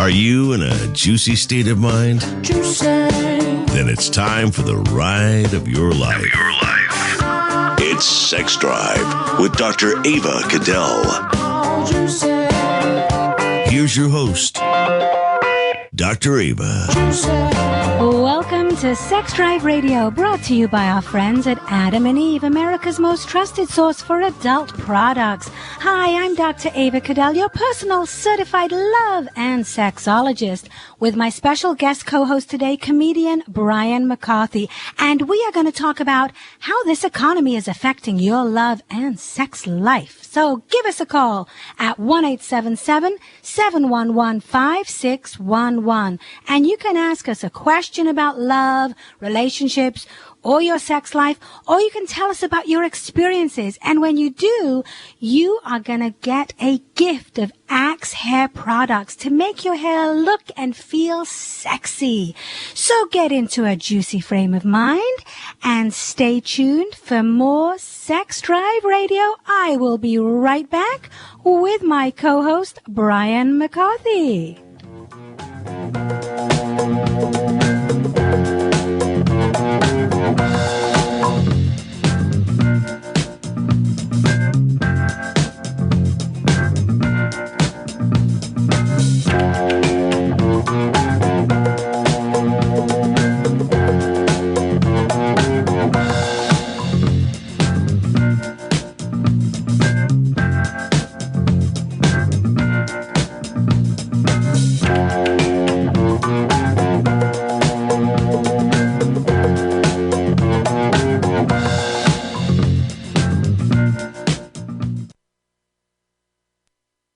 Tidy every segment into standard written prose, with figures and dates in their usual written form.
Are you in a juicy state of mind? Juicy. Then it's time for the ride of your life. It's Sex Drive with Dr. Ava Cadell. Here's your host, Dr. Ava. Welcome to Sex Drive Radio, brought to you by our friends at Adam and Eve, America's most trusted source for adult products. Hi, I'm Dr. Ava Cadell, your personal certified love and sexologist, with my special guest co-host today, comedian Brian McCarthy. And we are going to talk about how this economy is affecting your love and sex life. So give us a call at 1-877-711-5611. And you can ask us a question about love, relationships, or your sex life, or you can tell us about your experiences. And when you do, you are going to get a gift of Axe hair products to make your hair look and feel sexy. So get into a juicy frame of mind and stay tuned for more Sex Drive Radio. I will be right back with my co-host, Brian McCarthy.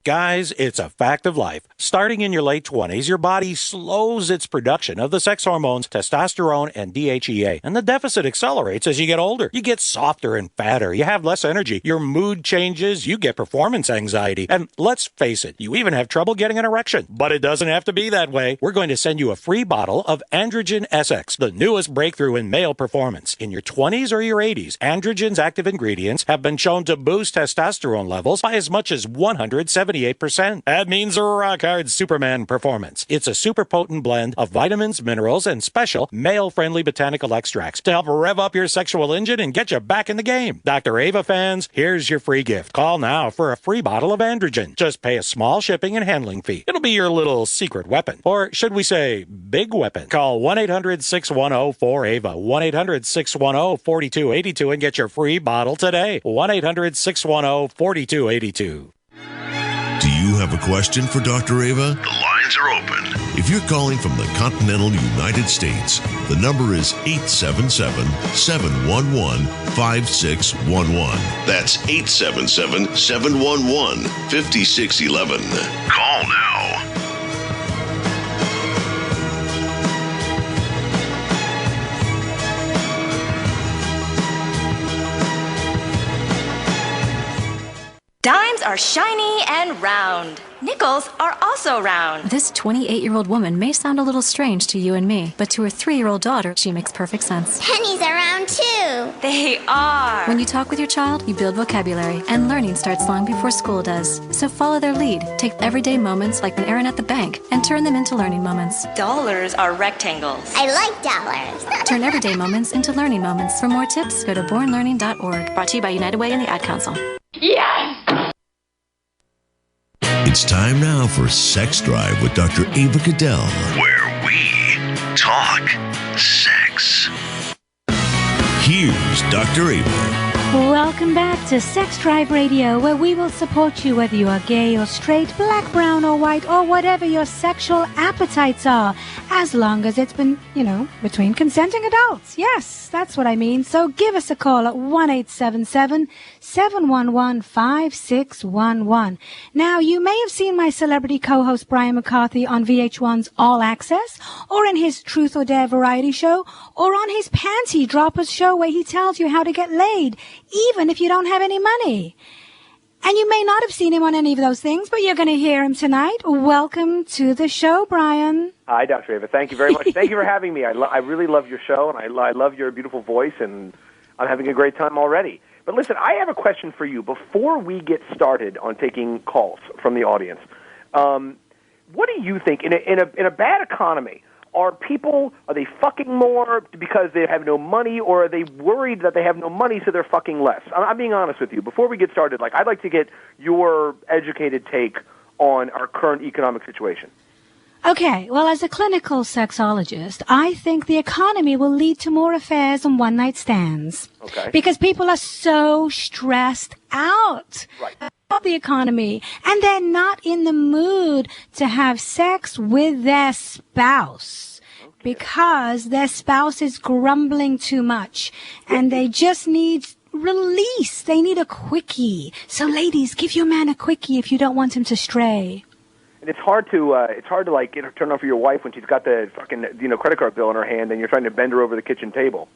Guys, it's a fact of life. Starting in your late 20s, your body slows its production of the sex hormones testosterone and DHEA, and the deficit accelerates as you get older. You get softer and fatter, you have less energy, your mood changes, you get performance anxiety, and let's face it, you even have trouble getting an erection. But it doesn't have to be that way. We're going to send you a free bottle of Androgen SX, the newest breakthrough in male performance. In your 20s or your 80s, Androgen's active ingredients have been shown to boost testosterone levels by as much as 178%. That means a rock-hard Superman performance. It's a super potent blend of vitamins, minerals, and special male-friendly botanical extracts to help rev up your sexual engine and get you back in the game. Dr. Ava fans, here's your free gift. Call now for a free bottle of Androgen. Just pay a small shipping and handling fee. It'll be your little secret weapon. Or should we say, big weapon. Call 1-800-610-4AVA, 1-800-610-4282, and get your free bottle today. 1-800-610-4282. Do you have a question for Dr. Ava? The lines are open. If you're calling from the continental United States, the number is 877-711-5611. That's 877-711-5611. Call now. Dimes are shiny and round. Nickels are also round. This 28-year-old woman may sound a little strange to you and me, but to her 3-year-old daughter, she makes perfect sense. Pennies are round too. They are. When you talk with your child, you build vocabulary, and learning starts long before school does. So follow their lead. Take everyday moments like an errand at the bank and turn them into learning moments. Dollars are rectangles. I like dollars. Turn everyday moments into learning moments. For more tips, go to bornlearning.org. Brought to you by United Way and the Ad Council. Yes! It's time now for Sex Drive with Dr. Ava Cadell, where we talk sex. Here's Dr. Ava. Welcome back to Sex Drive Radio, where we will support you whether you are gay or straight, black, brown or white, or whatever your sexual appetites are, as long as it's been, between consenting adults. Yes, that's what I mean. So give us a call at 1-877-711-5611. Now, you may have seen my celebrity co-host Brian McCarthy on VH1's All Access, or in his Truth or Dare variety show, or on his Panty Droppers show where he tells you how to get laid, even if you don't have any money. And you may not have seen him on any of those things, but you're going to hear him tonight. Welcome to the show, Brian. Hi, Dr. Ava. Thank you very much. Thank you for having me. I really love your show, and I love your beautiful voice, and I'm having a great time already. But listen, I have a question for you before we get started on taking calls from the audience. what do you think in a bad economy? Are they fucking more because they have no money, or are they worried that they have no money so they're fucking less? I'm being honest with you. Before we get started, I'd like to get your educated take on our current economic situation. Okay, well, as a clinical sexologist, I think the economy will lead to more affairs and one-night stands. Okay. Because people are so stressed out about the economy, and they're not in the mood to have sex with their spouse. Because their spouse is grumbling too much, and they just need release. They need a quickie. So, ladies, give your man a quickie if you don't want him to stray. And it's hard to turn off your wife when she's got the fucking credit card bill in her hand and you're trying to bend her over the kitchen table.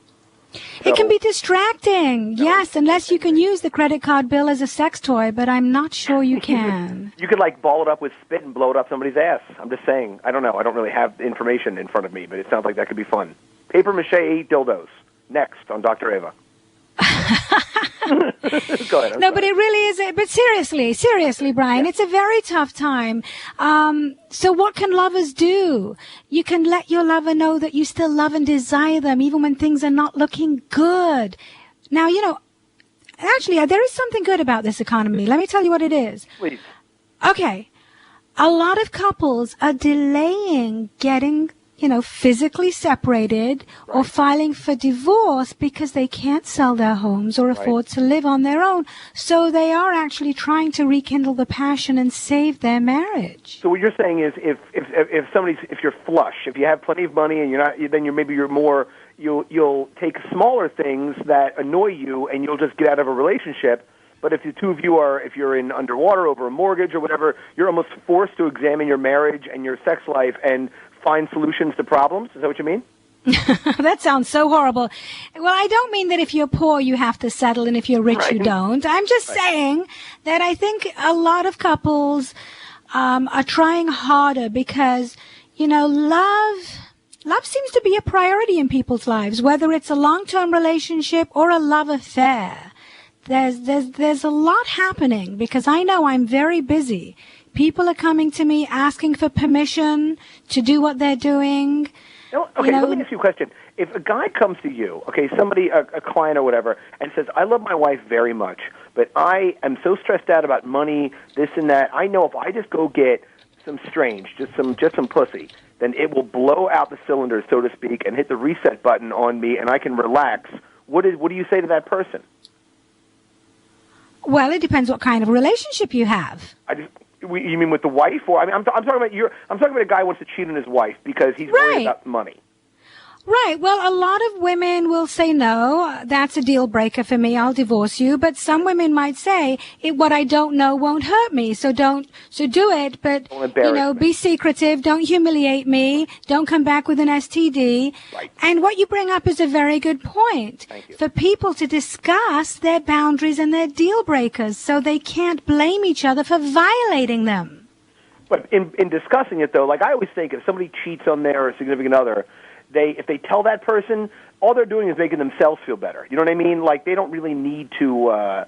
It can be distracting, yes, unless you can use the credit card bill as a sex toy, but I'm not sure you can. You could ball it up with spit and blow it up somebody's ass. I'm just saying. I don't know. I don't really have information in front of me, but it sounds like that could be fun. Paper mache dildos. Next on Dr. Ava. Go ahead. No, but it really is. But seriously, Brian, it's a very tough time. So what can lovers do? You can let your lover know that you still love and desire them, even when things are not looking good. Now, actually, there is something good about this economy. Let me tell you what it is. Please. Okay. A lot of couples are delaying getting physically separated or filing for divorce because they can't sell their homes or afford to live on their own. So they are actually trying to rekindle the passion and save their marriage. So what you're saying is if you're flush, if you have plenty of money and you'll take smaller things that annoy you and you'll just get out of a relationship. But if the two of you if you're in underwater over a mortgage or whatever, you're almost forced to examine your marriage and your sex life and find solutions to problems? Is that what you mean? That sounds so horrible. Well, I don't mean that if you're poor you have to settle and if you're rich you don't. I'm just saying that I think a lot of couples are trying harder because, love seems to be a priority in people's lives, whether it's a long-term relationship or a love affair. There's a lot happening because I know I'm very busy. People are coming to me asking for permission to do what they're doing. Let me ask you a question. If a guy comes to you, somebody, a client or whatever, and says, I love my wife very much, but I am so stressed out about money, this and that, I know if I just go get some just some pussy, then it will blow out the cylinders, so to speak, and hit the reset button on me, and I can relax. What do you say to that person? Well, it depends what kind of relationship you have. You mean with the wife, or I'm talking about a guy who wants to cheat on his wife because he's worried about money. Right. Well, a lot of women will say, no, that's a deal breaker for me. I'll divorce you. But some women might say, what I don't know won't hurt me. So do it. But, be secretive. Don't humiliate me. Don't come back with an STD. Right. And what you bring up is a very good point. Thank you. For people to discuss their boundaries and their deal breakers so they can't blame each other for violating them. But in discussing it, though, I always think if somebody cheats on their significant other, if they tell that person, all they're doing is making themselves feel better. You know what I mean? They don't really need to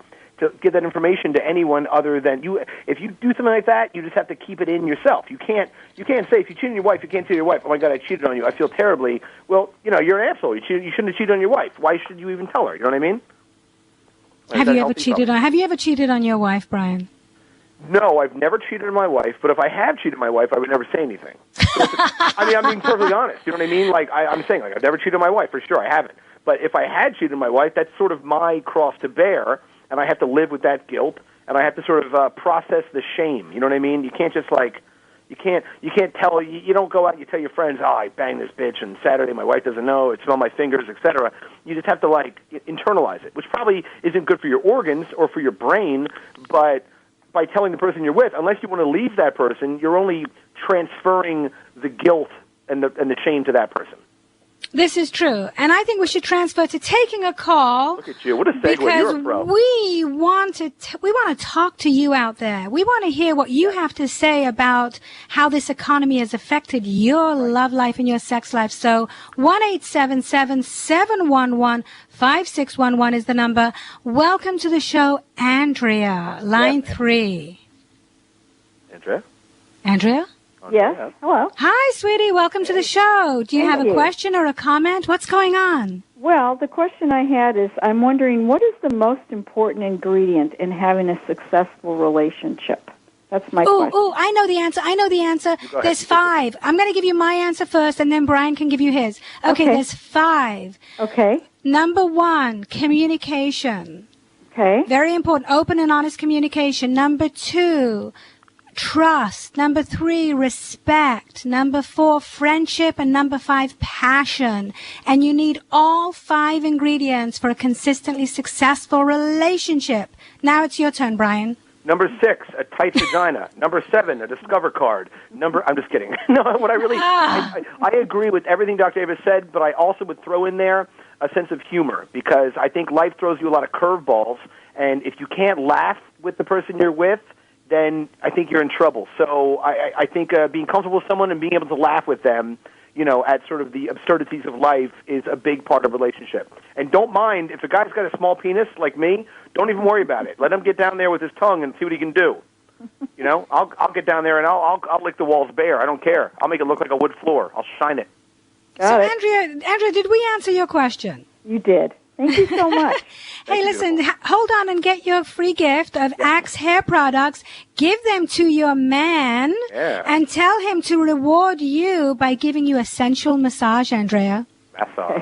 give that information to anyone other than you. If you do something like that, you just have to keep it in yourself. You can't say if you cheat on your wife, you can't say to your wife, "Oh my God, I cheated on you. I feel terribly." Well, you're an asshole. You shouldn't have cheated on your wife. Why should you even tell her? You know what I mean? Have you ever cheated on your wife, Brian? No, I've never cheated on my wife, but if I have cheated on my wife, I would never say anything. I'm being perfectly honest. You know what I mean? I'm saying, I've never cheated on my wife, for sure, I haven't. But if I had cheated on my wife, that's sort of my cross to bear, and I have to live with that guilt, and I have to sort of process the shame. You know what I mean? You can't just, you can't tell, you don't go out and you tell your friends, I banged this bitch, and Saturday my wife doesn't know, it smelled my fingers, etc. You just have to, internalize it, which probably isn't good for your organs or for your brain, but by telling the person you're with, unless you want to leave that person, you're only transferring the guilt and the shame to that person. This is true. And I think we should transfer to taking a call. Look at you. What a segue. You're a pro. We want to talk to you out there. We want to hear what you have to say about how this economy has affected your love life and your sex life. So 1-877-711-5611 is the number. Welcome to the show, Andrea, line 3. Andrea? Andrea? Yes. Hello. Hi, sweetie. Welcome to the show. Do you have a question or a comment? What's going on? Well, the question I had is, I'm wondering, what is the most important ingredient in having a successful relationship? That's my question. I know the answer. There's 5. I'm going to give you my answer first, and then Brian can give you his. Okay. There's 5. Okay. Number 1, communication. Okay. Very important. Open and honest communication. Number 2, trust. Number 3, respect. Number 4, friendship. And number 5, passion. And you need all 5 ingredients for a consistently successful relationship. Now it's your turn, Brian. Number 6, a tight vagina. Number 7, a Discover card. I'm just kidding. No, what I really, I agree with everything Dr. Ava said, but I also would throw in there a sense of humor, because I think life throws you a lot of curveballs, and if you can't laugh with the person you're with, then I think you're in trouble. So I think being comfortable with someone and being able to laugh with them, at sort of the absurdities of life is a big part of a relationship. And don't mind, if a guy's got a small penis like me, don't even worry about it. Let him get down there with his tongue and see what he can do. I'll get down there and I'll lick the walls bare. I don't care. I'll make it look like a wood floor. I'll shine it. Andrea, did we answer your question? You did. Thank you so much. Hey, listen, hold on and get your free gift of Axe hair products. Give them to your man and tell him to reward you by giving you a sensual massage, Andrea. That's all.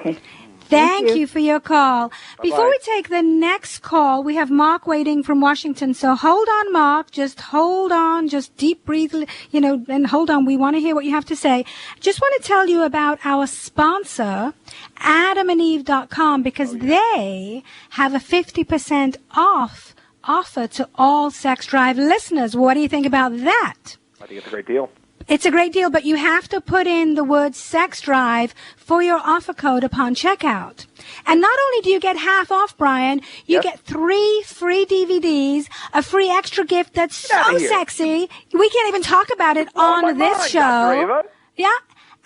Thank you for your call. Bye-bye. Before we take the next call, we have Mark waiting from Washington. So hold on, Mark. Just hold on. Just deep breathe, and hold on. We want to hear what you have to say. Just want to tell you about our sponsor, AdamandEve.com, because they have a 50% off offer to all Sex Drive listeners. What do you think about that? I think it's a great deal. It's a great deal, but you have to put in the word Sex Drive for your offer code upon checkout. And not only do you get half off, Brian, you get 3 free DVDs, a free extra gift that's so sexy. We can't even talk about it on this show. Dr. Ava. Yeah.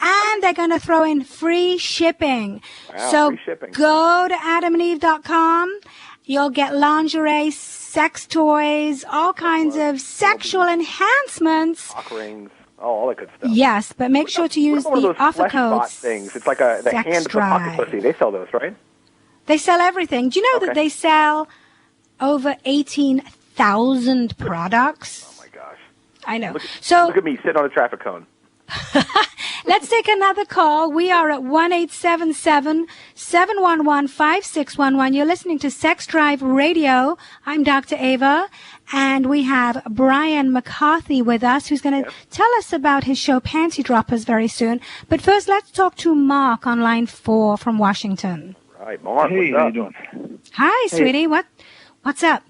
And they're going to throw in free shipping. Wow, so free shipping. Go to AdamandEve.com. You'll get lingerie, sex toys, all kinds of sexual enhancements. Cock rings. Oh, all that good stuff. Yes, but make sure to use the offer code. Things. It's like the hand for pocket pussy. They sell those, right? They sell everything. Do you know that they sell over 18,000 products? Oh my gosh! I know. Look at me sitting on a traffic cone. Let's take another call. We are at 1-877-711-5611. You're listening to Sex Drive Radio. I'm Dr. Ava, and we have Brian McCarthy with us, who's going to tell us about his show Panty Droppers very soon. But first, let's talk to Mark on line 4 from Washington. Right, Mark. Hey, what's how up? you doing? Hi, sweetie. What's up?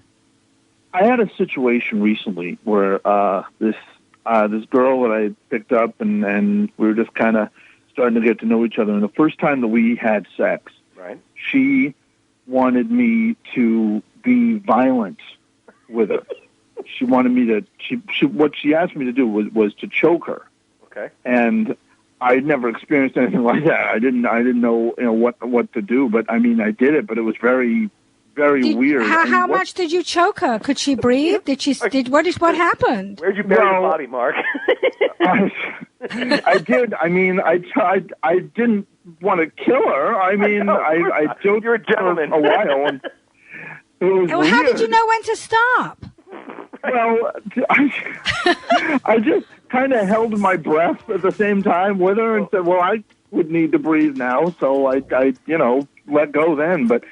I had a situation recently where this girl that I picked up, and we were just kind of starting to get to know each other. And the first time that we had sex, she wanted me to be violent with her. She wanted me to. What she asked me to do was to choke her. Okay. And I'd never experienced anything like that. I didn't know what to do. But I mean, I did it. But it was very weird. How much did you choke her? Could she breathe? What happened? Where'd you bury your body, Mark? I did. I mean, I didn't want to kill her. I mean, I choked You're a gentleman. for a while. And it was weird. How did you know when to stop? Well, I just kind of held my breath at the same time with her and said, well, I would need to breathe now, so I let go then. But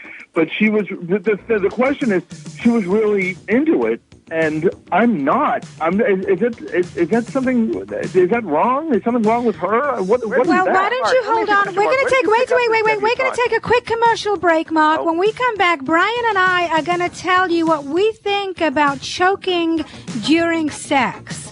she was, the question is, she was really into it, and I'm not. Is that something, is that wrong? Is something wrong with her? What is that? Why don't you hold on? We're going to take, wait. We're going to take a quick commercial break, Mark. When we come back, Brian and I are going to tell you what we think about choking during sex.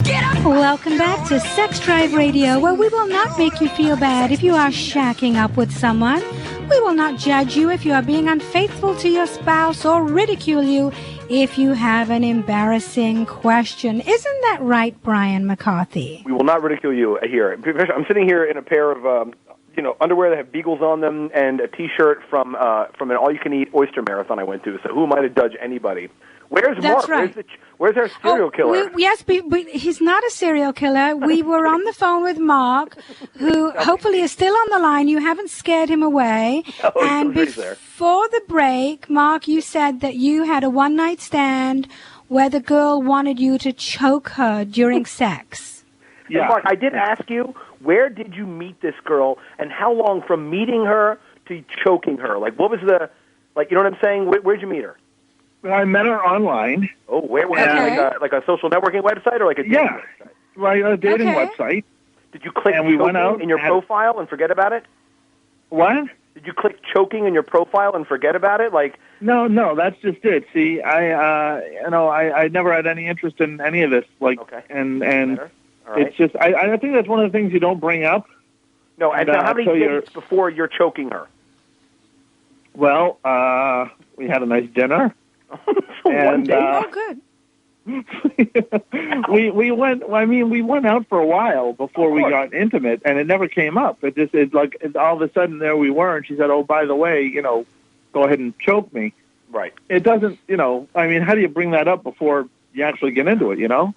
Welcome back to Sex Drive Radio, where we will not make you feel bad if you are shacking up with someone. We will not judge you if you are being unfaithful to your spouse or ridicule you if you have an embarrassing question. Isn't that right, Brian McCarthy? We will not ridicule you here. I'm sitting here in a pair of underwear that have beagles on them and a T-shirt from an all-you-can-eat oyster marathon I went to. So who am I to judge anybody? Where's That's Mark? right. Where's our serial killer? Yes, but he's not a serial killer. We were on the phone with Mark, who hopefully is still on the line. You haven't scared him away. And before the break, Mark, you said that you had a one-night stand where the girl wanted you to choke her during sex. Yeah. And Mark, I did ask you, where did you meet this girl, and how long from meeting her to choking her? Like, what was the, like, you know what I'm saying? Where'd you meet her? I met her online. Oh, where? Like a social networking website or like a dating website? Like a dating website. Did you click and we went out in your profile and forget about it? What? Did you click choking in your profile and forget about it? Like, no, that's just it. See, I never had any interest in any of this. Like, and it's just, I think that's one of the things you don't bring up. No, and how many days before you're choking her? Well, we had a nice dinner. One day? Oh, good. we went out for a while before we got intimate, and it never came up. All of a sudden there we were, and she said, "Oh, by the way, go ahead and choke me." Right. It doesn't, I mean, how do you bring that up before you actually get into it? Yeah.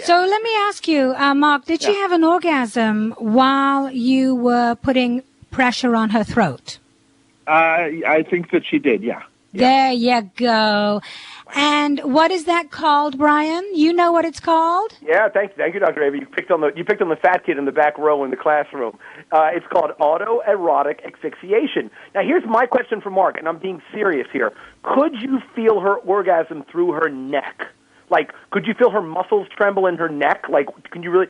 So let me ask you, Mark, did she have an orgasm while you were putting pressure on her throat? I think that she did. Yeah. There you go. And what is that called, Brian? You know what it's called? Yeah, thank you, Dr. Ava. You picked on the fat kid in the back row in the classroom. It's called autoerotic asphyxiation. Now, here's my question for Mark, and I'm being serious here. Could you feel her orgasm through her neck? Like, could you feel her muscles tremble in her neck? Like, could you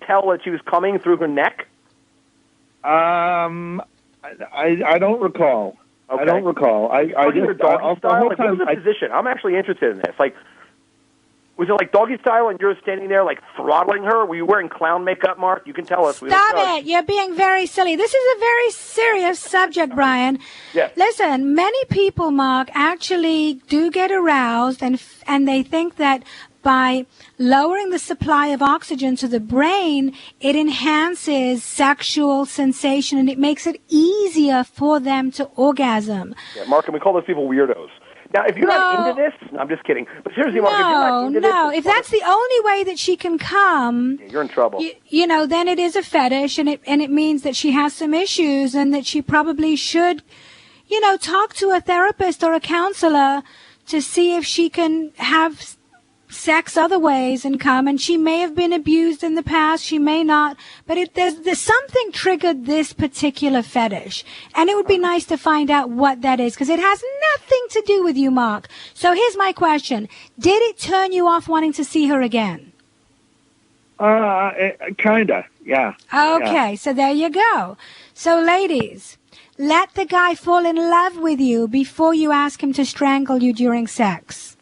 tell that she was coming through her neck? I don't recall. Okay. I don't recall. I just doggy style. Like, what was the position? I'm actually interested in this. Like, was it like doggy style, and you're standing there like throttling her? Were you wearing clown makeup, Mark? You can tell us. Stop it! You're being very silly. This is a very serious subject, Brian. Yes. Listen, many people, Mark, actually do get aroused, and they think that by lowering the supply of oxygen to the brain, it enhances sexual sensation, and it makes it easier for them to orgasm. Yeah, Mark, and we call those people weirdos. Now, if you're not into this, I'm just kidding. But seriously, Mark, if you're not into this... If that's the only way that she can come... Yeah, you're in trouble. Then it is a fetish, and it means that she has some issues, and that she probably should, talk to a therapist or a counselor to see if she can have sex other ways and come. And she may have been abused in the past, she may not, but there's something triggered this particular fetish, and it would be nice to find out what that is, because it has nothing to do with you, Mark. So here's my question: did it turn you off wanting to see her again? Kinda, yeah. Okay, so there you go. So ladies, let the guy fall in love with you before you ask him to strangle you during sex.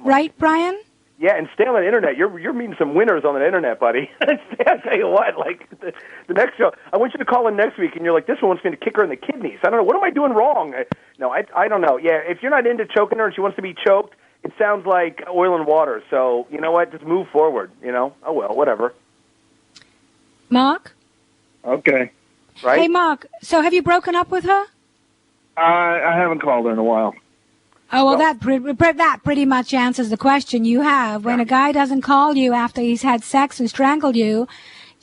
Right, Brian? Yeah, and stay on the internet. You're meeting some winners on the internet, buddy. I'll tell you what, like, the next show, I want you to call in next week, and you're like, this one wants me to kick her in the kidneys. I don't know. What am I doing wrong? I don't know. Yeah, if you're not into choking her and she wants to be choked, it sounds like oil and water. So, you know what? Just move forward, Oh, well, whatever. Mark? Okay. Right? Hey, Mark, so have you broken up with her? I haven't called her in a while. Oh, well, that pretty much answers the question you have. When a guy doesn't call you after he's had sex and strangled you,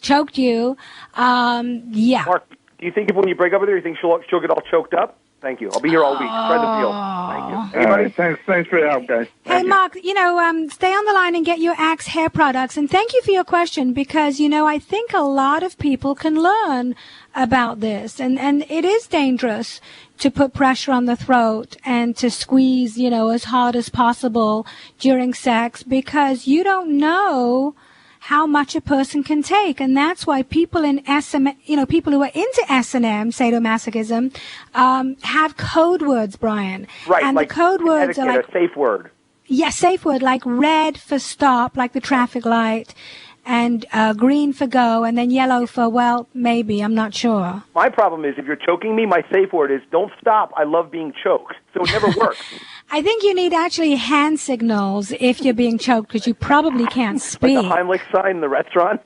choked you, yeah. Mark, do you think when you break up with her, you think she'll get all choked up? Thank you. I'll be here all week. Spread the deal. Thank you. Anybody? Thanks for your help, guys. Hey, Mark, stay on the line and get your Axe hair products. And thank you for your question, because, I think a lot of people can learn about this. And it is dangerous to put pressure on the throat and to squeeze, as hard as possible during sex, because you don't know how much a person can take. And that's why people in people who are into S&M, sadomasochism, have code words, Brian. Right. And like the code words are like a safe word. Yeah, safe word, like red for stop, like the traffic light, and green for go, and then yellow for, well, maybe, I'm not sure. My problem is, if you're choking me, my safe word is, don't stop, I love being choked. So it never works. I think you need actually hand signals if you're being choked, because you probably can't speak. Like the Heimlich sign in the restaurant?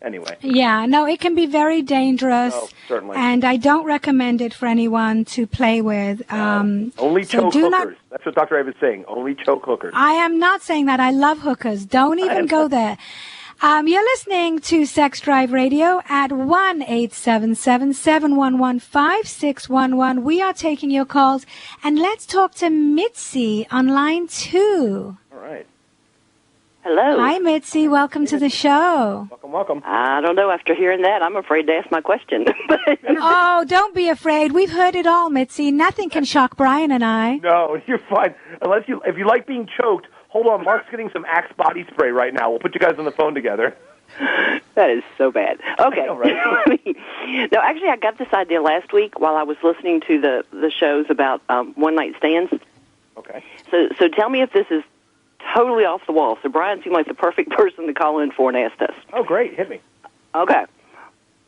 Anyway. Yeah, no, it can be very dangerous. Oh, certainly. And I don't recommend it for anyone to play with. Only choke hookers. That's what Dr. Ava is saying. Only choke hookers. I am not saying that. I love hookers. Don't even go there. You're listening to Sex Drive Radio at 1-877-711-5611. We are taking your calls, and let's talk to Mitzi on line 2. All right. Hello. Hi, Mitzi. Welcome to the show. Welcome. I don't know. After hearing that, I'm afraid to ask my question. Oh, don't be afraid. We've heard it all, Mitzi. Nothing can shock Brian and I. No, you're fine. If you like being choked, hold on. Mark's getting some Axe body spray right now. We'll put you guys on the phone together. That is so bad. Okay. Know, right? No, actually, I got this idea last week while I was listening to the shows about one-night stands. Okay. So tell me if this is totally off the wall. So Brian seemed like the perfect person to call in for and ask this. Oh, great. Hit me. Okay.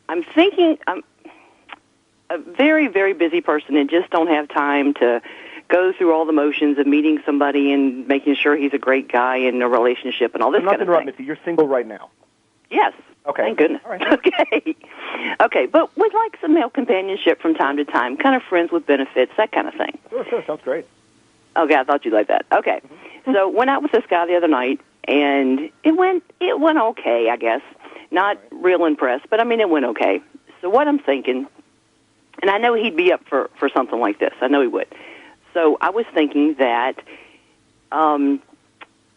I'm thinking I'm a very, very busy person and just don't have time to go through all the motions of meeting somebody and making sure he's a great guy in a relationship and all this kind of thing. Mitzi. You're single right now. Yes. Okay. Thank goodness. All right. Okay, but we'd like some male companionship from time to time, kind of friends with benefits, that kind of thing. Sure. Sounds great. Okay, I thought you'd like that. Okay. So went out with this guy the other night, and it went okay, I guess. Not real impressed, but I mean, it went okay. So what I'm thinking, and I know he'd be up for something like this. I know he would. So I was thinking that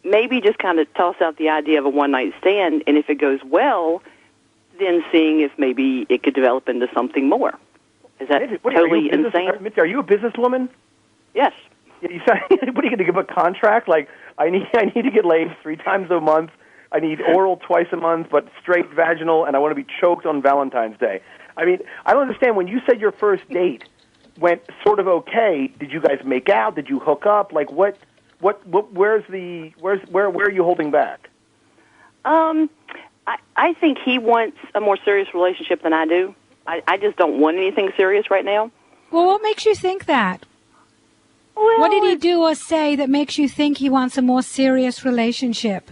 maybe just kind of toss out the idea of a one-night stand, and if it goes well, then seeing if maybe it could develop into something more. Is that totally insane? Mitzi, are you a businesswoman? Yes. Yeah, what are you going to give a contract? Like, I need to get laid 3 times a month. I need oral twice a month, but straight vaginal, and I want to be choked on Valentine's Day. I mean, I don't understand. When you said your first date went sort of okay, did you guys make out? Did you hook up? Like, where are you holding back? I think he wants a more serious relationship than I do. I just don't want anything serious right now. Well, what makes you think that? Well, what did he do or say that makes you think he wants a more serious relationship?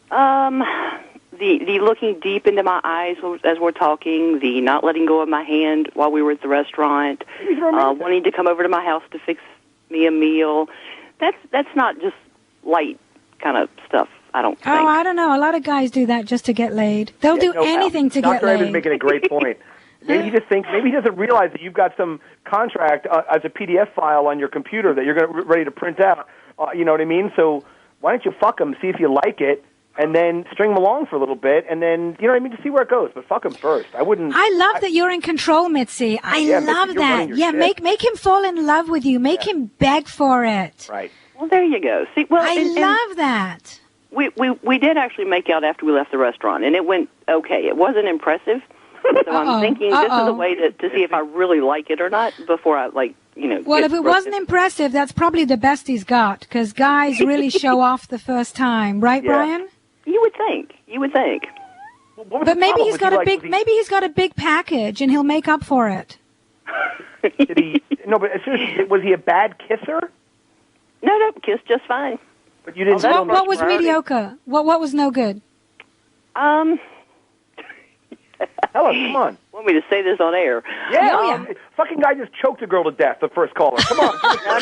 The looking deep into my eyes as we're talking, the not letting go of my hand while we were at the restaurant, wanting to come over to my house to fix me a meal. That's not just light kind of stuff, I don't think. Oh, I don't know. A lot of guys do that just to get laid. They'll do anything to get laid. Dr. Ava's making a great point. Maybe he doesn't realize that you've got some contract as a PDF file on your computer that you're ready to print out. You know what I mean? So why don't you fuck him, see if you like it, and then string him along for a little bit, and then, you know what I mean, to see where it goes. But fuck him first. I wouldn't. I love that you're in control, Mitzi. I love that. Yeah, make him fall in love with you. Make him beg for it. Right. Well, there you go. See, well, I love that. We did actually make out after we left the restaurant, and it went okay. It wasn't impressive. So I'm thinking this is a way to see if I really like it or not before I, Well, if it wasn't impressive, that's probably the best he's got, because guys really show off the first time. Right, Brian? You would think. But maybe he's got a big package, and he'll make up for it. Did he? No, but seriously, was he a bad kisser? No, kissed just fine. But you didn't. What was mediocre? What was no good? Hello, come on. Want me to say this on air? Yeah. Fucking guy just choked a girl to death, the first caller. Come on. No.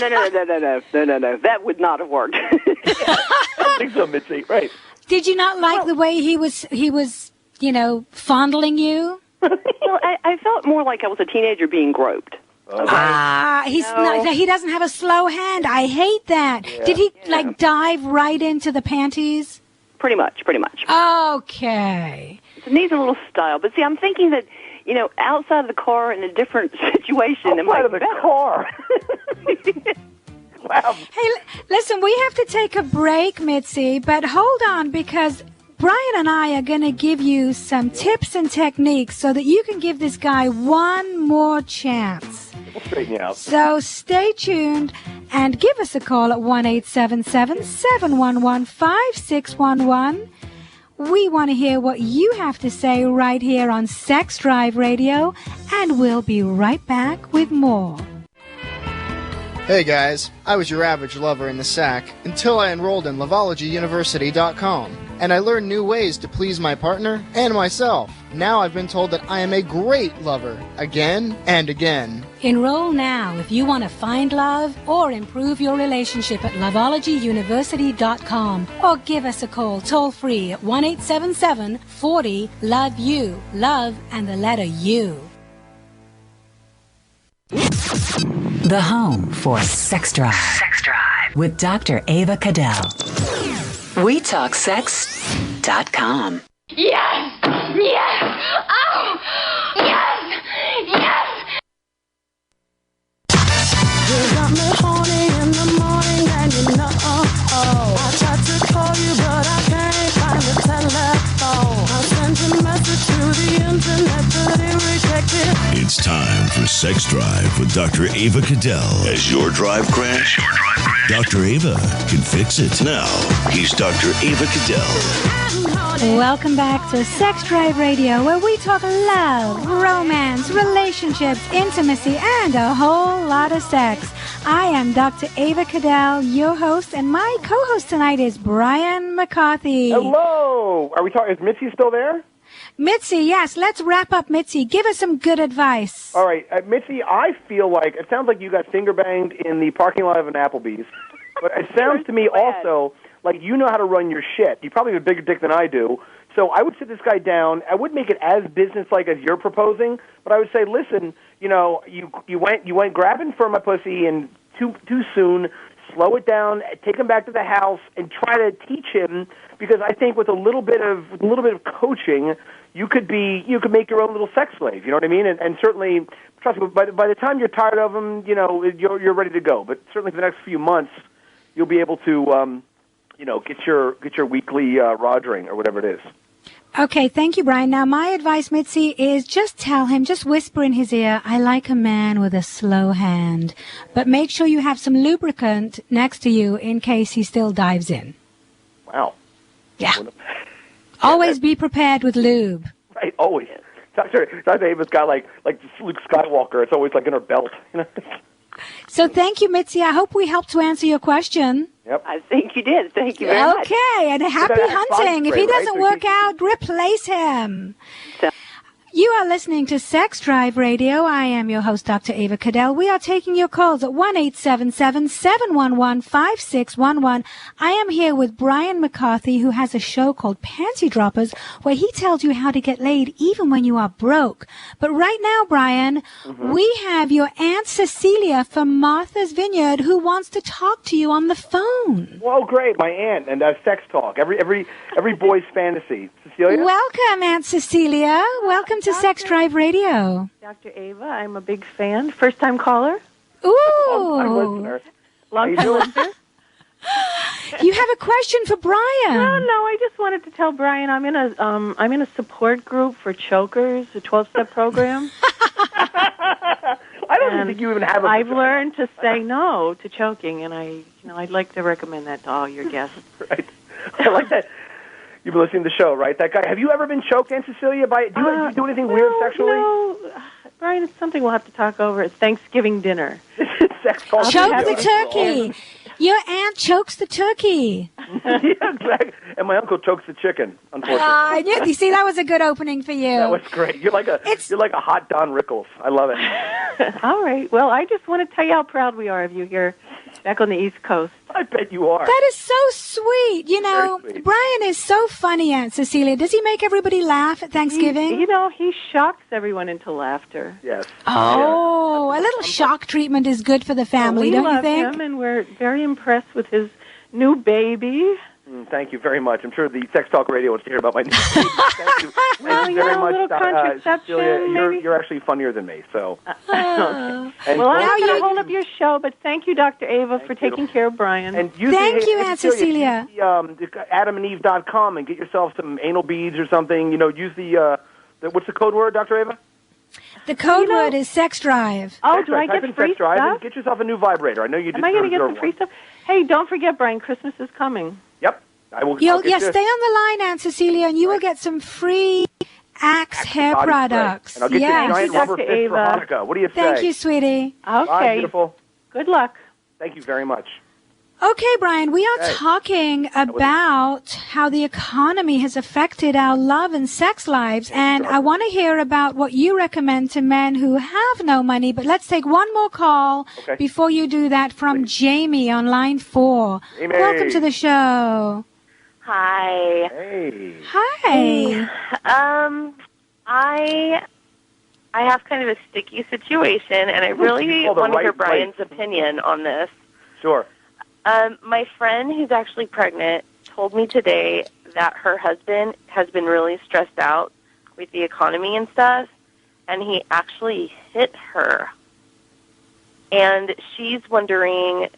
That would not have worked. I don't think so, Mitzi. Right. Did you not like the way he was, fondling you? Well, I felt more like I was a teenager being groped. Okay. He doesn't have a slow hand. I hate that. Yeah. Did he dive right into the panties? Pretty much. Okay. It needs a little style. But see, I'm thinking that, outside of the car in a different situation. Outside of the car? Wow. Hey, listen, we have to take a break, Mitzi, but hold on, because Brian and I are going to give you some tips and techniques so that you can give this guy one more chance. We'll straighten you out. So stay tuned and give us a call at 1-877-711-5611. We want to hear what you have to say right here on Sex Drive Radio, and we'll be right back with more. Hey guys, I was your average lover in the sack until I enrolled in Loveology University.com. and I learned new ways to please my partner and myself. Now I've been told that I am a great lover, again and again. Enroll now if you want to find love or improve your relationship at loveologyuniversity.com, or give us a call toll-free at 1-877-40-LOVE-U. Love and the letter U. The home for Sex Drive. Sex Drive with Dr. Ava Cadell. WeTalkSex.com. Yes! Yes! Oh! Yes! Yes! You got me horny in the morning and you know I tried to call you but I can't find the telephone. I sent a message to the internet but it rejected. It's time for Sex Drive with Dr. Ava Cadell. Has your drive crashed? Dr. Ava can fix it. Now, he's Dr. Ava Cadell. Welcome back to Sex Drive Radio, where we talk love, romance, relationships, intimacy, and a whole lot of sex. I am Dr. Ava Cadell, your host, and my co-host tonight is Brian McCarthy. Hello. Are we talking? Is Mitzi still there? Mitzi, yes. Let's wrap up, Mitzi. Give us some good advice. All right, Mitzi, I feel like it sounds like you got finger banged in the parking lot of an Applebee's, but it sounds to me also like you know how to run your shit. You probably have a bigger dick than I do. So I would sit this guy down. I wouldn't make it as businesslike as you're proposing, but I would say, listen, you know, you went grabbing for my pussy and too soon. Slow it down. Take him back to the house and try to teach him, because I think with a little bit of coaching, you could make your own little sex slave. You know what I mean? And certainly, trust me, by the time you're tired of him, you know, you're ready to go. But certainly for the next few months, you'll be able to, get your weekly rogering or whatever it is. Okay, thank you, Brian. Now, my advice, Mitzi, is just tell him, just whisper in his ear, I like a man with a slow hand. But make sure you have some lubricant next to you in case he still dives in. Wow. Yeah. Always be prepared with lube. Right, always. Dr. Ava's got like Luke Skywalker. It's always like in her belt. You know? So thank you, Mitzi. I hope we helped to answer your question. Yep. I think you did. Thank you very much. Okay, and happy hunting. If he doesn't work out, replace him. You are listening to Sex Drive Radio. I am your host, Dr. Ava Cadell. We are taking your calls at 1-877-711-5611. I am here with Brian McCarthy, who has a show called Panty Droppers, where he tells you how to get laid even when you are broke. But right now, Brian, we have your Aunt Cecilia from Martha's Vineyard who wants to talk to you on the phone. Well, great. My aunt and sex talk. Every boy's fantasy. Cecilia? Welcome, Aunt Cecilia. Welcome to Sex Drive Radio. Dr. Ava, I'm a big fan. First-time caller. Ooh. Long-time listener. Long-time listener. You have a question for Brian. No, I just wanted to tell Brian I'm in a support group for chokers, a 12-step program. I don't even think you even have a... I've learned to say no to choking, and I'd like to recommend that to all your guests. Right. I like that. You've been listening to the show, right? That guy. Have you ever been choked, Aunt Cecilia? Do you do anything weird sexually? No, Brian, it's something we'll have to talk over at Thanksgiving dinner. Sex talk. Choke the turkey. Your aunt chokes the turkey. Yeah, exactly. And my uncle chokes the chicken, unfortunately. You see, that was a good opening for you. That was great. You're like a hot Don Rickles. I love it. All right. Well, I just want to tell you how proud we are of you here back on the East Coast. I bet you are. That is so sweet. You know, sweet. Brian is so funny, Aunt Cecilia. Does he make everybody laugh at Thanksgiving? He shocks everyone into laughter. Yes. Oh, a little shock treatment is good for the family, don't you think? We love him, and we're very impressed with his new baby. Thank you very much. I'm sure the Sex Talk Radio wants to hear about my new baby. Thank you. Well, very much, a little contraception, Cecilia, you're actually funnier than me. So. Well, I'm going to hold up your show, but thank you, Dr. Ava, for taking care of Brian. And thank you, Aunt Cecilia. Use AdamandEve.com and get yourself some anal beads or something. Use the what's the code word, Dr. Ava? The code word is Sex Drive. Oh, do I get free stuff? And get yourself a new vibrator. I know you. Am I going to get some free stuff? Hey, don't forget, Brian. Christmas is coming. Yep. I will. Stay on the line, Aunt Cecilia, and you will get some free Axe hair products. And I'll get you a giant rubber fist for Hanukkah. What do you say? Thank you, sweetie. Okay. Bye, beautiful. Good luck. Thank you very much. Okay, Brian, we are talking about how the economy has affected our love and sex lives, and I want to hear about what you recommend to men who have no money, but let's take one more call before you do that from Jamie on line 4. Jamie. Welcome to the show. Hi. Hey. Hi. I have kind of a sticky situation, and I really want to hear Brian's opinion on this. Sure. My friend who's actually pregnant told me today that her husband has been really stressed out with the economy and stuff, and he actually hit her. And she's wondering,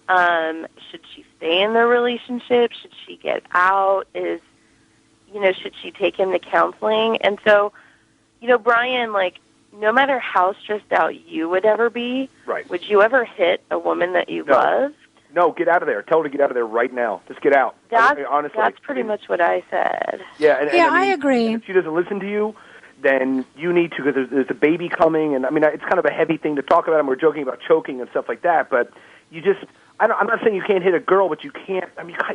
should she stay in the relationship? Should she get out? Should she take him to counseling? And so, Brian, no matter how stressed out you would ever be, would you ever hit a woman that you loved? No, get out of there. Tell her to get out of there right now. Just get out. Honestly, that's pretty much what I said. Yeah, I agree. If she doesn't listen to you, then you need to, because there's a baby coming, and it's kind of a heavy thing to talk about, and we're joking about choking and stuff like that, but you just, I'm not saying you can't hit a girl, but you can't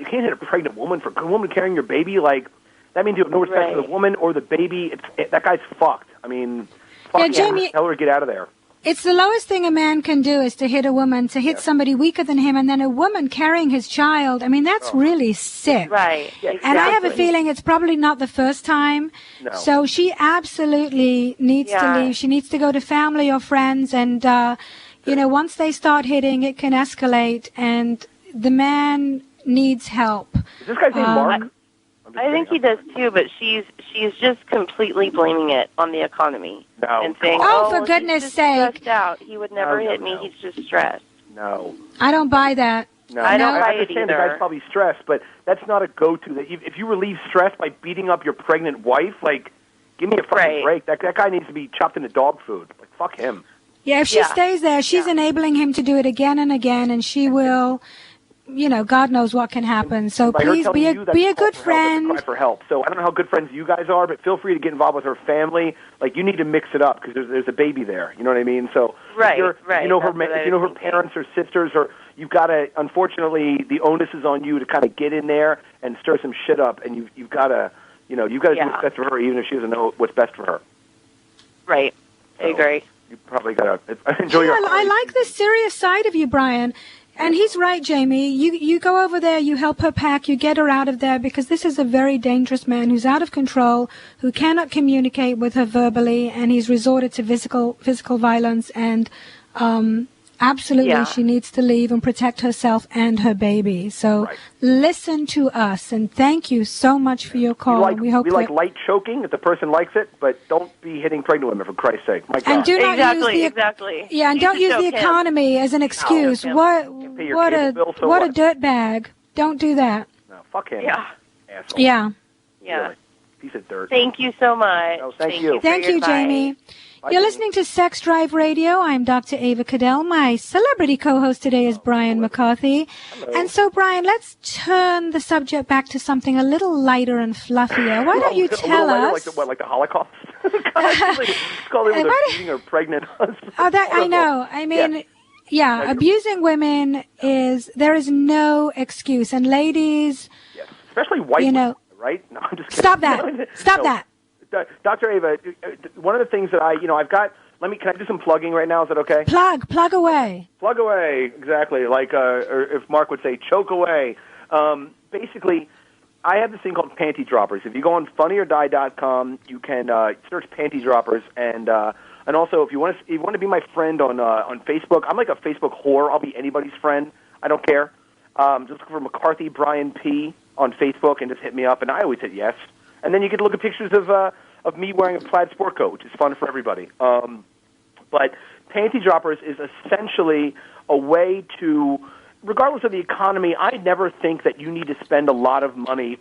hit a pregnant woman. For a woman carrying your baby, that means you have no respect for the woman or the baby. That guy's fucked. Jamie, tell her to get out of there. It's the lowest thing a man can do is to hit a woman, to hit somebody weaker than him, and then a woman carrying his child. That's really sick. Right. Yeah, exactly. And I have a feeling it's probably not the first time. No. So she absolutely needs to leave. She needs to go to family or friends, and, once they start hitting, it can escalate, and the man needs help. Is this guy's name Mark? I think he does too, but she's just completely blaming it on the economy and saying, for goodness he's just sake, stressed out. He would never hit me. He's just stressed. No, I don't buy that. No, I don't buy it understand either. the guy's probably stressed, but that's not a go-to. If you relieve stress by beating up your pregnant wife, give me a fucking break. That guy needs to be chopped into dog food. Fuck him. Yeah, if she stays there, she's enabling him to do it again and again, and she will. God knows what can happen. So please be a good friend. Cry for help. So I don't know how good friends you guys are, but feel free to get involved with her family. You need to mix it up because there's a baby there. You know what I mean? So right. If you know her parents or sisters, or you've got to. Unfortunately, the onus is on you to kind of get in there and stir some shit up, and you've got to do what's best for her, even if she doesn't know what's best for her. Right. I agree. You probably got to enjoy your. I like the serious side of you, Brian. And he's right, Jamie. You go over there, you help her pack, you get her out of there, because this is a very dangerous man who's out of control, who cannot communicate with her verbally, and he's resorted to physical violence, and absolutely she needs to leave and protect herself and her baby. So listen to us, and thank you so much for your call. We hope like light choking if the person likes it, but don't be hitting pregnant women, for Christ's sake. My God. And do not exactly. Yeah, and don't use the economy as an excuse. What a dirt bag. Don't do that. No, fuck him. Yeah. Asshole. Yeah. Yeah. Really. Piece of dirt. Thank you so much. No, thank you. Thank you, Jamie. You're listening to Sex Drive Radio. I'm Dr. Ava Cadell. My celebrity co-host today is Brian McCarthy. Hello. And so, Brian, let's turn the subject back to something a little lighter and fluffier. Why don't you tell us? Like the Holocaust? Call it beating her pregnant husband. Oh, that I know. I mean, abusing women there is no excuse. And ladies, especially white women, right? No, I'm just kidding. Stop that. Stop that. Dr. Ava, one of the things that I've got, can I do some plugging right now? Is that okay? Plug away. Plug away, exactly. Or if Mark would say, choke away. Basically, I have this thing called panty droppers. If you go on funnyordie.com, you can search panty droppers, and also if you want to be my friend on Facebook, I'm like a Facebook whore. I'll be anybody's friend. I don't care. Just look for McCarthy Brian P on Facebook and just hit me up, and I always hit yes. And then you get to look at pictures of me wearing a plaid sport coat, which is fun for everybody. But panty droppers is essentially a way to, regardless of the economy, I never think that you need to spend a lot of money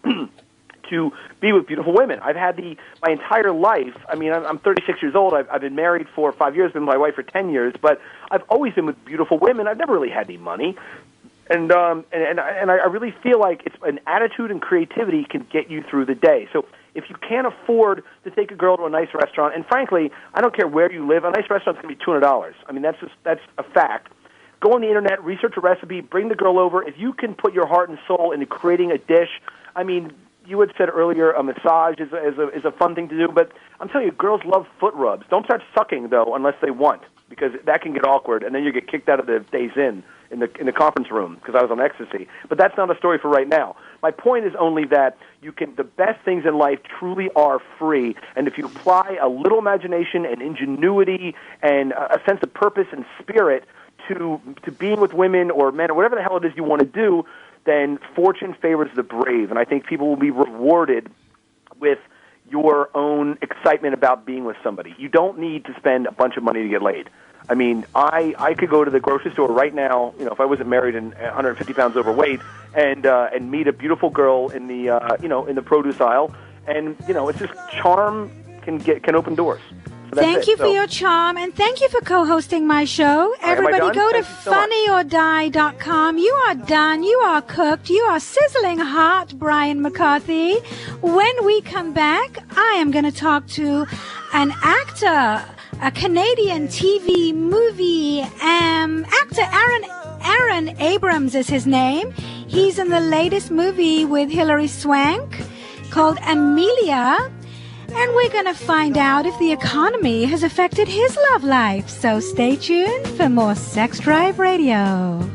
to be with beautiful women. I've had my entire life. I mean, I'm 36 years old. I've been married for 5 years, been with my wife for 10 years, but I've always been with beautiful women. I've never really had any money. And I really feel like it's an attitude and creativity can get you through the day. So if you can't afford to take a girl to a nice restaurant, and frankly, I don't care where you live, a nice restaurant's going to be $200. I mean, that's a fact. go on the internet, research a recipe, bring the girl over. If you can put your heart and soul into creating a dish, I mean, you had said earlier a massage is a fun thing to do, but I'm telling you, girls love foot rubs. Don't start sucking, though, unless they want, because that can get awkward, and then you get kicked out of the Days Inn in the conference room because I was on ecstasy. But that's not a story for right now. My point is only that the best things in life truly are free, and if you apply a little imagination and ingenuity and a sense of purpose and spirit to being with women or men or whatever the hell it is you want to do, then fortune favors the brave, and I think people will be rewarded with your own excitement about being with somebody. You don't need to spend a bunch of money to get laid. I mean, I could go to the grocery store right now, if I wasn't married and 150 pounds overweight, and meet a beautiful girl in the in the produce aisle, and it's just charm can open doors. So thank you for your charm, and thank you for co-hosting my show. Everybody go to funnyordie.com. You are done. You are cooked. You are sizzling hot, Brian McCarthy. When we come back, I am going to talk to an actor, a Canadian TV movie actor. Aaron Abrams is his name. He's in the latest movie with Hilary Swank called Amelia. And we're going to find out if the economy has affected his love life. So stay tuned for more Sex Drive Radio.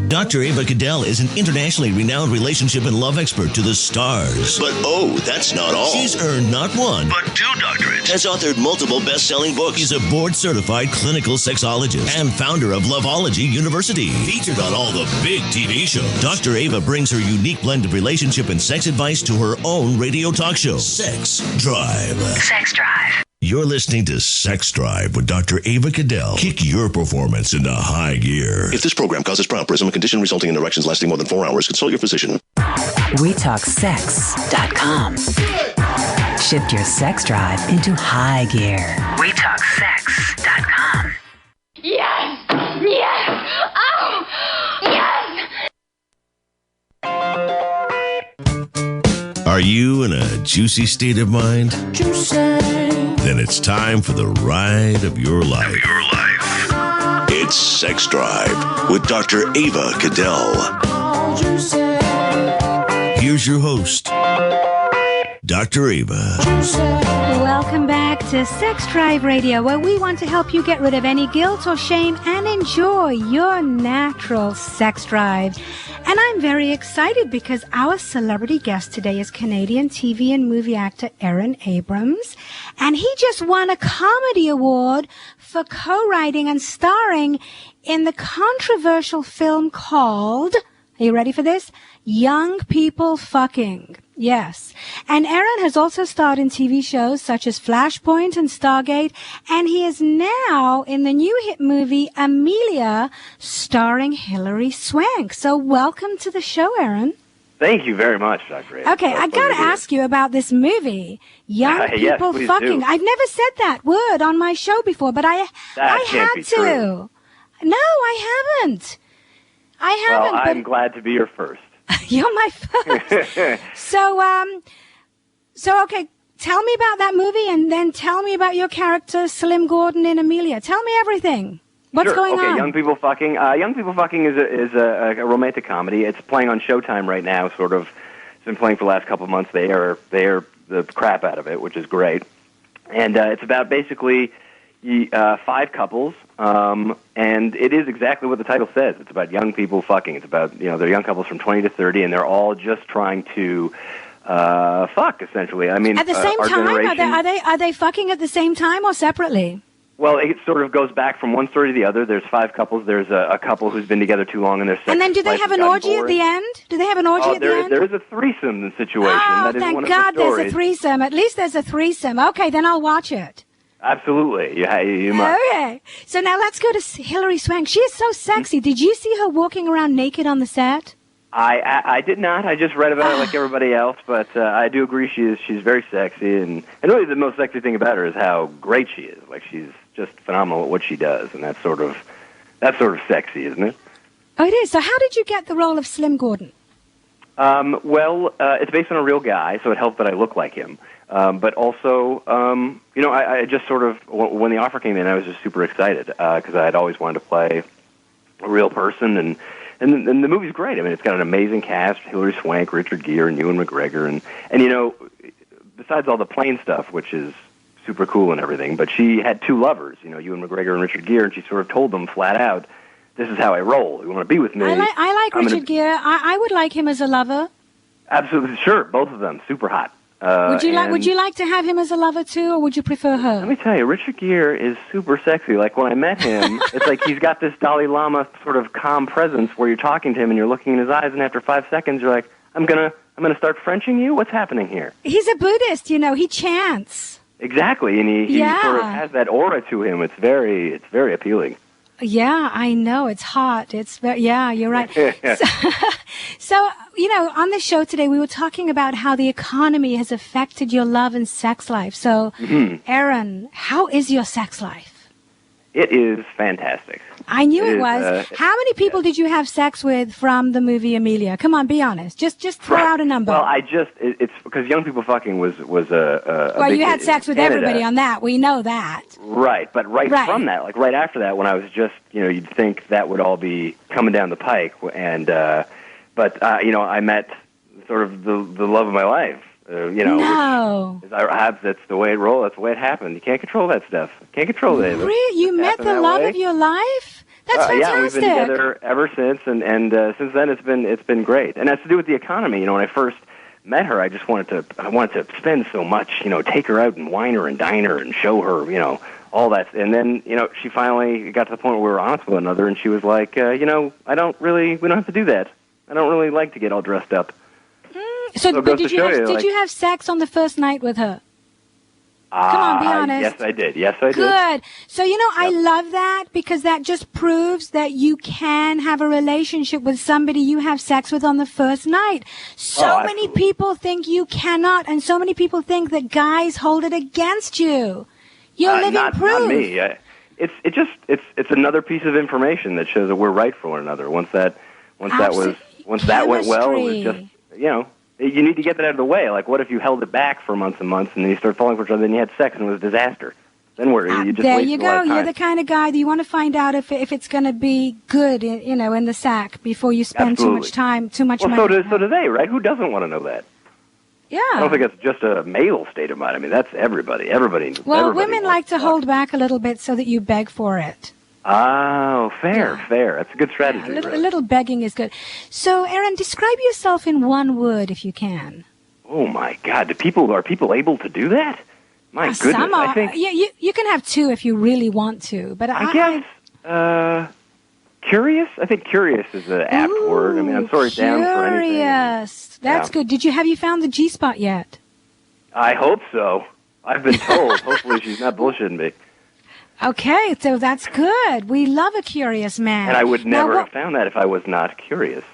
Dr. Ava Cadell is an internationally renowned relationship and love expert to the stars. But that's not all. She's earned not one, but 2 doctorates. Has authored multiple best-selling books. She's a board-certified clinical sexologist and founder of Loveology University. Featured on all the big TV shows. Dr. Ava brings her unique blend of relationship and sex advice to her own radio talk show, Sex Drive. Sex Drive. You're listening to Sex Drive with Dr. Ava Cadell. Kick your performance into high gear. If this program causes priapism, a condition resulting in erections lasting more than 4 hours, consult your physician. WeTalkSex.com. Shift your sex drive into high gear. WeTalkSex.com. Yes! Yes! Oh! Yes! Are you in a juicy state of mind? Juicy. Then it's time for the ride of your life. It's Sex Drive with Dr. Ava Cadell. Here's your host, Dr. Ava. Welcome back to Sex Drive Radio, where we want to help you get rid of any guilt or shame and enjoy your natural sex drive. And I'm very excited because our celebrity guest today is Canadian TV and movie actor Aaron Abrams. And he just won a comedy award for co-writing and starring in the controversial film called, are you ready for this? Young People Fucking. Yes. And Aaron has also starred in TV shows such as Flashpoint and Stargate, and he is now in the new hit movie Amelia, starring Hilary Swank. So welcome to the show, Aaron. Thank you very much, Dr. Ava. Okay, I got to ask you about this movie, Young People Fucking. Do. I've never said that word on my show before, but I had to. True. No, I haven't. Well, I'm glad to be your first. You're my first. So, okay, tell me about that movie, and then tell me about your character, Slim Gordon in Amelia. Tell me everything. What's going on? Young People Fucking. Young People Fucking is a romantic comedy. It's playing on Showtime right now. Sort of, it's been playing for the last couple of months. They air the crap out of it, which is great. And it's about basically 5 couples. And it is exactly what the title says. It's about young people fucking. It's about, they're young couples from 20 to 30, and they're all just trying to fuck, essentially. I mean, at the same time, are they fucking at the same time or separately? Well, it sort of goes back from one story to the other. There's 5 couples. There's a couple who's been together too long, and their sex And then do they have an orgy at the end? Do they have an orgy at the end? There is a threesome situation. Oh, that is thank one God of the stories. there's a threesome. At least there's a threesome. Okay, then I'll watch it. Absolutely. You must. Okay. So now let's go to Hilary Swank. She is so sexy. Did you see her walking around naked on the set? I did not. I just read about it like everybody else, but I do agree she's very sexy, and really the most sexy thing about her is how great she is. Like, she's just phenomenal at what she does, and that's sort of sexy, isn't it? Oh, it is. So how did you get the role of Slim Gordon? Well, it's based on a real guy, so it helped that I look like him. But also, I just sort of, when the offer came in, I was just super excited because I had always wanted to play a real person, and the movie's great. I mean, it's got an amazing cast: Hilary Swank, Richard Gere, and Ewan McGregor, and you know, besides all the plane stuff, which is super cool and everything, but she had two lovers, you know, Ewan McGregor and Richard Gere, and she sort of told them flat out, "This is how I roll. You want to be with me?" I like Richard Gere. I would like him as a lover. Absolutely, sure. Both of them, super hot. Would you like to have him as a lover too, or would you prefer her? Let me tell you, Richard Gere is super sexy. Like when I met him, it's like he's got this Dalai Lama sort of calm presence where you're talking to him and you're looking in his eyes, and after 5 seconds you're like, I'm gonna start Frenching you? What's happening here? He's a Buddhist, you know, he chants. Exactly, and he sort of has that aura to him. It's very appealing. Yeah, I know. It's hot. Yeah, you're right. So, you know, on the show today, we were talking about how the economy has affected your love and sex life. So, Aaron, how is your sex life? It is fantastic. I knew it was. How many people did you have sex with from the movie Amelia? Come on, be honest. Just throw out a number. Well, it's because Young People Fucking was a well, big you had sex with Canada. everybody on that. We know that. Right, but right from that, like right after that, when I was just, you know, you'd think that would all be coming down the pike, and but you know, I met sort of the love of my life. You know, no. That's the way it rolled. That's the way it happened. You can't control that stuff. Can't control it. Really? You met the love of your life? That's fantastic. Yeah, we've been together ever since, and since then it's been great. And that's to do with the economy. You know, when I first met her, I wanted to spend so much. You know, take her out and wine her and dine her and show her. You know, all that. And then, you know, she finally got to the point where we were honest with one another, and she was like, you know, we don't have to do that. I don't really like to get all dressed up. So but did you have sex on the first night with her? Come on, be honest. Yes, I did. Yes, I did. Good. So, you know, I love that because that just proves that you can have a relationship with somebody you have sex with on the first night. So many people think you cannot, and so many people think that guys hold it against you. You're living proof. Not me. It's another piece of information that shows that we're right for one another. Once that went well, it was just, you know. You need to get that out of the way. Like, what if you held it back for months and months, and then you started falling for each other, and you had sex, and it was a disaster? Then where you just there wasted you a lot go. of time. You're the kind of guy that you want to find out if it's going to be good, you know, in the sack before you spend too much money. Well, so do they, right? Who doesn't want to know that? Yeah. I don't think it's just a male state of mind. I mean, that's everybody. Well, women like to hold back a little bit so that you beg for it. Oh, fair. That's a good strategy. A little begging is good. So, Aaron, describe yourself in one word, if you can. Oh my God! Are people able to do that? My goodness! Some are. I think you can have two if you really want to, but I guess curious. I think curious is an apt word. I mean, I'm sort of down for anything. Curious. That's good. Have you found the G-spot yet? I hope so. I've been told. Hopefully, she's not bullshitting me. Okay, so that's good. We love a curious man. And I would never have found that if I was not curious.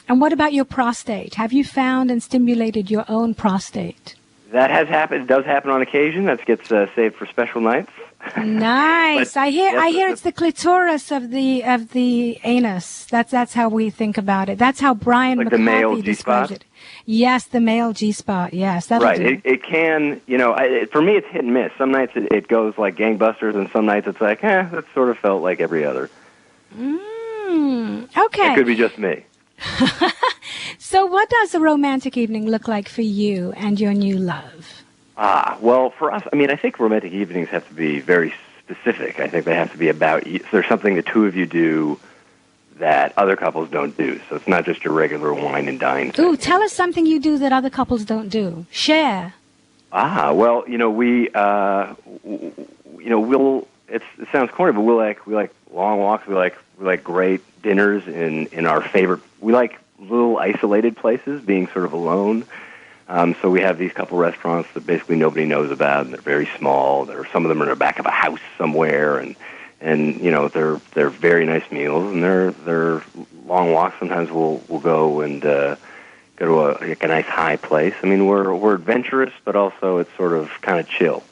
And what about your prostate? Have you found and stimulated your own prostate? That has happened. It does happen on occasion. That gets saved for special nights. Nice. I hear it's the clitoris of the anus. That's how we think about it. That's how Brian like McCarthy the male describes G-spot? it. Yes, the male G-spot. Yes, that'll right. do. It can, you know, for me it's hit and miss. Some nights it goes like gangbusters, and some nights it's like, that sort of felt like every other. Okay. It could be just me. So what does a romantic evening look like for you and your new love? Well, for us, I mean, I think romantic evenings have to be very specific. I think they have to be about, there's something the two of you do that other couples don't do. So it's not just your regular wine and dine thing. Ooh, tell us something you do that other couples don't do. Share. Well, you know, it sounds corny, but we like long walks. We like great dinners in our favorite. We like little isolated places, being sort of alone. So we have these couple restaurants that basically nobody knows about, and they're very small. Some of them are in the back of a house somewhere, and you know, they're very nice meals, and they're long walks. Sometimes we'll go and go to a nice high place. I mean, we're adventurous, but also it's sort of kind of chill.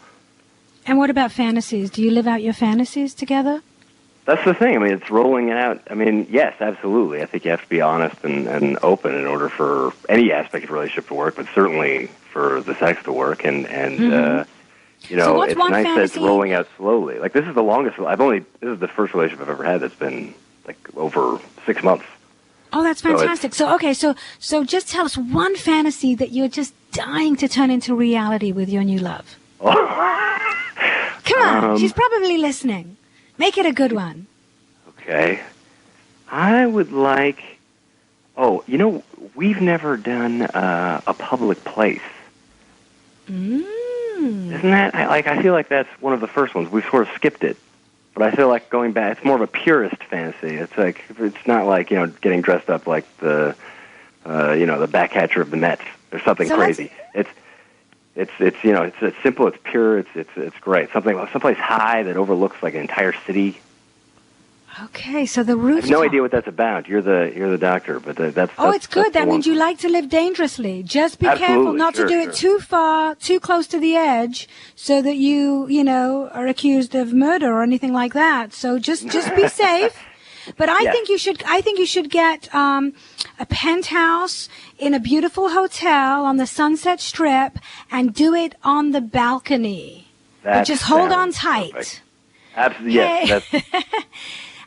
And what about fantasies? Do you live out your fantasies together? That's the thing. I mean, it's rolling it out. I mean, yes, absolutely. I think you have to be honest and open in order for any aspect of a relationship to work, but certainly for the sex to work. And you know, so it's nice that it's rolling out slowly. Like, this is the longest. This is the first relationship I've ever had that's been over 6 months. Oh, that's fantastic. So just tell us one fantasy that you're just dying to turn into reality with your new love. Come on, she's probably listening. Make it a good one. Okay. I would like... Oh, we've never done a public place. Isn't that... I feel like that's one of the first ones. We've sort of skipped it. But I feel like going back, it's more of a purist fantasy. It's not like, getting dressed up like the back catcher of the Mets or something crazy. It's simple, it's pure, it's great. Someplace high that overlooks like an entire city. Okay, so the rooftop. I have no idea what that's about. You're the doctor, but that's. Oh, it's good. That means you like to live dangerously. Just be careful not to do it too far, too close to the edge, so that you are accused of murder or anything like that. So just be safe. But I think you should get a penthouse in a beautiful hotel on the Sunset Strip and do it on the balcony. But just hold on tight. Perfect. Absolutely, yes.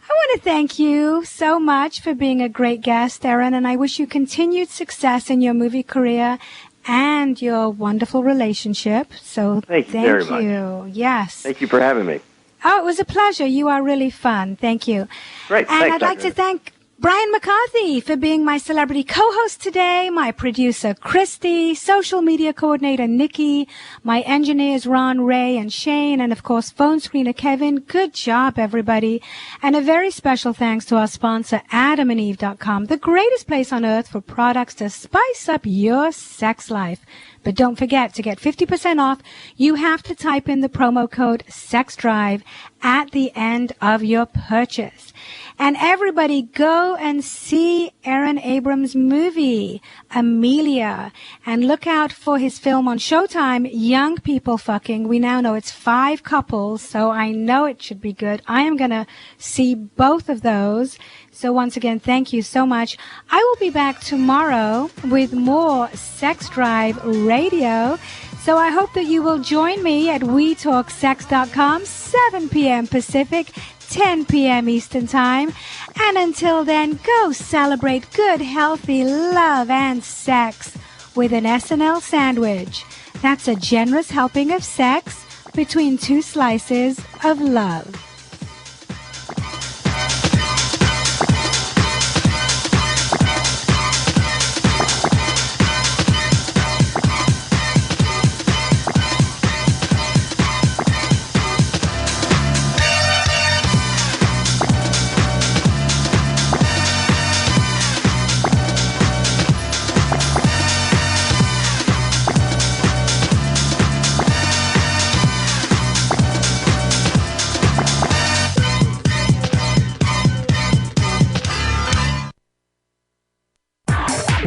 I want to thank you so much for being a great guest, Aaron, and I wish you continued success in your movie career and your wonderful relationship. So thank you very much. Yes. Thank you for having me. Oh, it was a pleasure. You are really fun. Thank you. Great. And Thanks, I'd like to thank Brian McCarthy for being my celebrity co-host today, my producer Christy, social media coordinator Nikki, my engineers Ron, Ray, and Shane, and of course phone screener Kevin. Good job, everybody. And a very special thanks to our sponsor AdamandEve.com, the greatest place on earth for products to spice up your sex life. But don't forget, to get 50% off, you have to type in the promo code SEXDRIVE at the end of your purchase. And everybody go and see Aaron Abrams' movie, Amelia. And look out for his film on Showtime, Young People Fucking. We now know it's 5 couples, so I know it should be good. I am going to see both of those. So once again, thank you so much. I will be back tomorrow with more Sex Drive Radio. So I hope that you will join me at WeTalkSex.com, 7 p.m. Pacific, 10 p.m. Eastern Time. And until then, go celebrate good, healthy love and sex with an SNL sandwich. That's a generous helping of sex between 2 slices of love.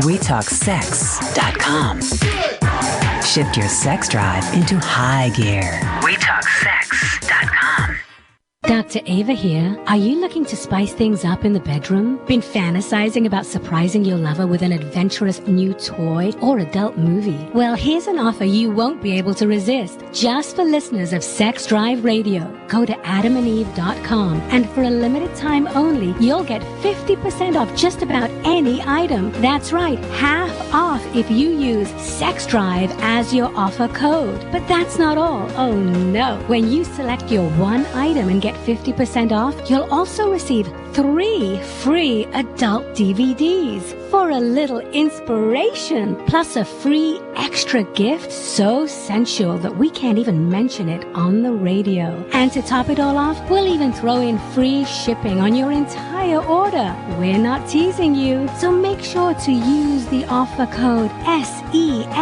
WeTalkSex.com. Shift your sex drive into high gear. WeTalkSex.com. Dr. Ava here. Are you looking to spice things up in the bedroom? Been fantasizing about surprising your lover with an adventurous new toy or adult movie? Well, here's an offer you won't be able to resist. Just for listeners of Sex Drive Radio, go to AdamandEve.com, and for a limited time only, you'll get 50% off just about any item. That's right, half off if you use Sex Drive as your offer code. But that's not all. Oh no. When you select your one item and get 50% off, you'll also receive 3 free adult DVDs for a little inspiration, plus a free extra gift so sensual that we can't even mention it on the radio. And to top it all off, we'll even throw in free shipping on your entire order. We're not teasing you, so make sure to use the offer code SEXDRIVE,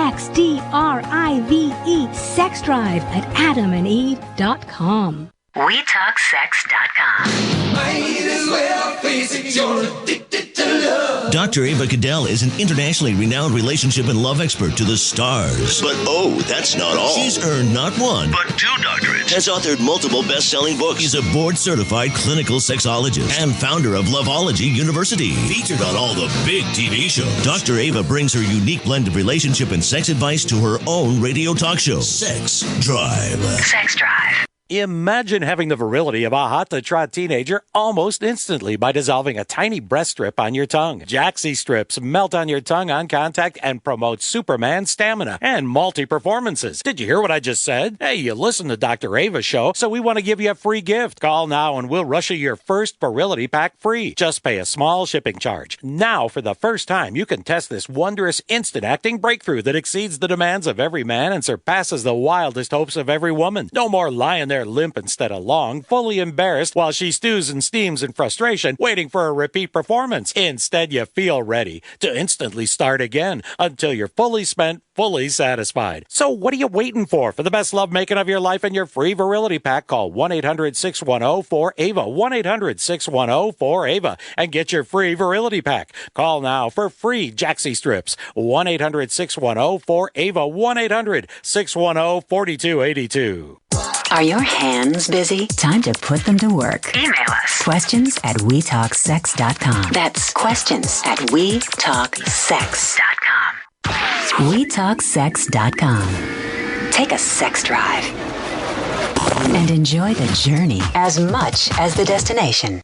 Sex Drive at AdamandEve.com. WeTalkSex.com. Might as well face it, you're addicted to love. Dr. Ava Cadell is an internationally renowned relationship and love expert to the stars. But oh, that's not all. She's earned not 1, but 2 doctorates. Has authored multiple best-selling books. Is a board-certified clinical sexologist and founder of Loveology University. Featured on all the big TV shows. Dr. Ava brings her unique blend of relationship and sex advice to her own radio talk show, Sex Drive. Sex Drive. Imagine having the virility of a hot-to-trot teenager almost instantly by dissolving a tiny breast strip on your tongue. Jaxi strips melt on your tongue on contact and promote Superman stamina and multi-performances. Did you hear what I just said? Hey, you listen to Dr. Ava's show, so we want to give you a free gift. Call now and we'll rush you your first virility pack free. Just pay a small shipping charge. Now, for the first time, you can test this wondrous instant-acting breakthrough that exceeds the demands of every man and surpasses the wildest hopes of every woman. No more lying there limp instead of long, fully embarrassed while she stews and steams in frustration, waiting for a repeat performance. Instead, you feel ready to instantly start again until you're fully spent, fully satisfied. So what are you waiting for? For the best lovemaking of your life and your free virility pack, call 1-800-610-4AVA, 1-800-610-4AVA, and get your free virility pack. Call now for free Jaxi strips, 1-800-610-4AVA, 1-800-610-4282. Are your hands busy? Time to put them to work. Email us. Questions at WeTalkSex.com. That's questions at WeTalkSex.com. WeTalkSex.com. Take a sex drive and enjoy the journey as much as the destination.